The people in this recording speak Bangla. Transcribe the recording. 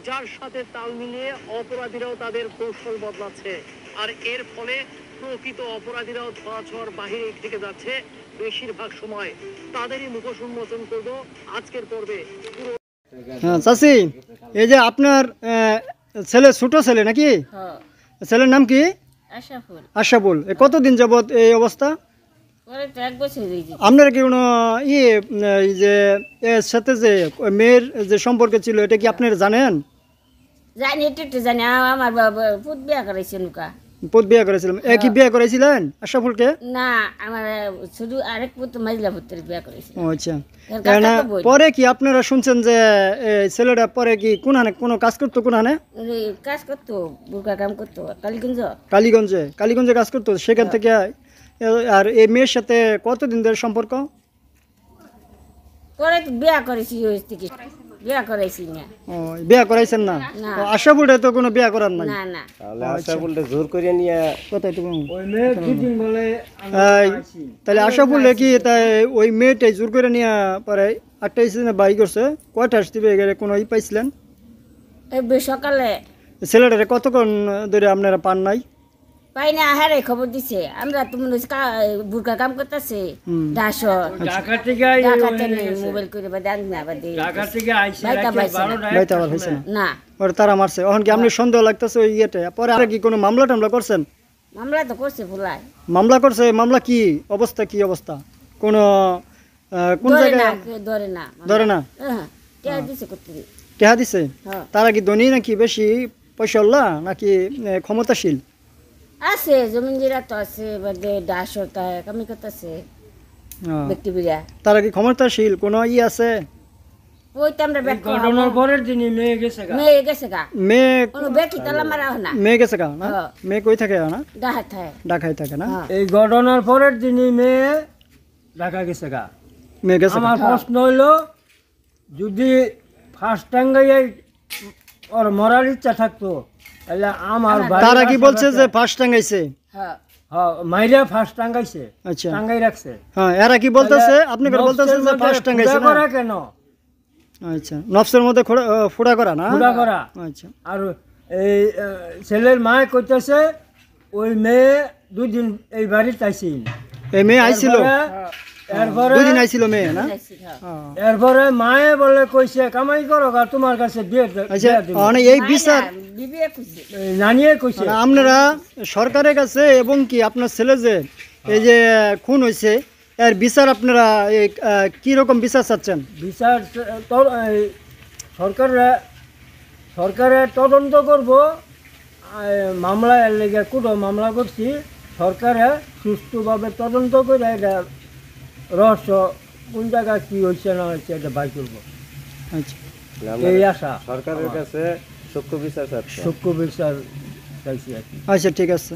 যার সাথে তাল মিলিয়ে অপরাধীরাও তাদের কৌশল বদলাচ্ছে। আর এর ফলে প্রকৃত অপরাধীরাও ধরাছোঁয়ার বাহিরে থেকে যাচ্ছে। বেশিরভাগ সময় তাদেরই মুখোশ উন্মোচন করব আজকের পর্বে। হ্যাঁ চাচি, এই যে আপনার ছেলে, ছোট ছেলে নাকি? ছেলের নাম কি? আশরাফুল। কতদিন যাবত এই অবস্থা? আপনার কি কোনো এই যে এর সাথে যে মেয়ের যে সম্পর্ক ছিল, এটা কি আপনারা জানেন? জানি, একটু জানি। আমার পুত বিয়া করাইছে নুকা। পুত বিয়া করেছিলাম। একই বিয়া করাইছিলেন আশরাফুলকে? না, আমার শুধু আরেক পুত মাইজলা পুত্রের বিয়া করাইছে। ও আচ্ছা। পরে কি আপনারা শুনছেন যে ছেলেটা পরে কি কোনো কাজ করতো? কোনখানে কাজ করতো? বুরকা কাম করতো কালীগঞ্জে কাজ করতো। সেখান থেকে আর এই মেয়ের সাথে কতদিন ধরে সম্পর্ক? পরে বিয়া করেছি, বিয়া করাইছি না। ও, বিয়া করাইছেন না? আশরাফুলটা তো কোনো বিয়া করার নাই। না না, তাহলে আশরাফুলটা জোর করে নিয়ে কোথায় তো ওই মেয়ে দুদিন বলে। তাহলে আশরাফুল কি তাই ওই মেয়েটাই জোর করে নিয়ে পরে আটটাইছে না বাই করছে? কয়টা আসতে গেলে কোনো পাইছিলেন? এই সকালে। ছেলেটারে কতক্ষণ ধরে আপনারা পান নাই? পাই না, হারে খবর দিছে। আমরা তো মনে হচ্ছে বুরকা কাম করতেছে। মোবাইল করে না, ওরা তারা মারছে। এখন কি আপনি সন্দেহ লাগতেছে ওই ইয়েতে? পরে আর কি কোনো মামলা টামলা করছেন? মামলা তো করছে ভুলাই। মামলা করছে? মামলা কি অবস্থা? কোন জায়গায় ধরে না? টেহা দিছে? তারা কি ধনী নাকি বেশি পয়সাওয়ালা নাকি ক্ষমতাশীল? আছে জমিন জিরা তো আছে, কামি করতেছে ব্যক্তি বিরা। তারা কি ক্ষমতাশীল? কোনো আছে? ওই তো আমরা ঘটনার পরের দিনই মেয়ে গেছে গা। মেয়ে গেছে গা না? মেয়ে কই থাকে না? ঢাকায় থাকে না? এই ঘটনার পরের দিনই মেয়ে ঢাকা গেছে গা। মেয়ে গেছে। আমার প্রশ্ন হইলো, যদি ফার্স্ট টাঙ্গাইয়ে ওর মরার ইচ্ছা থাকতো তাহলে আমার তারা কি বলছে যে ফার্স্ট টাঙ্গাইছে? মাইরা ফার্স্ট টাঙ্গাইছে। আচ্ছা, টাঙ্গাই রাখছে। হ্যাঁ, এরা কি বলতেছে? আপনি করে বলতেছেন যে ফার্স্ট টাঙ্গাইছে না কেন? আচ্ছা, নফসের মধ্যে ফোড়া করা না? ফোড়া করা। আচ্ছা। আর এই ছেলের মা কইতেছে ওই মেয়ে 2 দিন এই বাড়িতে আইছিল। এই মেয়ে আইছিল? এরপরে 2 দিন আইছিল মেয়ে না? এরপরে মায়ে বলে কইছে কামাই করো আর তোমার কাছে দিয়ে। আচ্ছা, মানে এই বিচার নানিয়ে কইছে আপনারা সরকারের কাছে, এবং কি আপনার ছেলে যে এই যে খুন হয়েছে এর বিচার আপনারা কি রকম বিচার চাচ্ছেন? বিচার সরকারে তদন্ত করব। মামলা এর লেগে কোনো মামলা করছি, সরকারে সুষ্ঠুভাবে তদন্ত করে এটা রহস্য কোন জায়গায় কি হয়েছে না হয়েছে এটা বাই করবো। আচ্ছা, এই আশা সরকারের কাছে সূক্ষ্ম বিচার চাইছি আর কি। আচ্ছা, ঠিক আছে।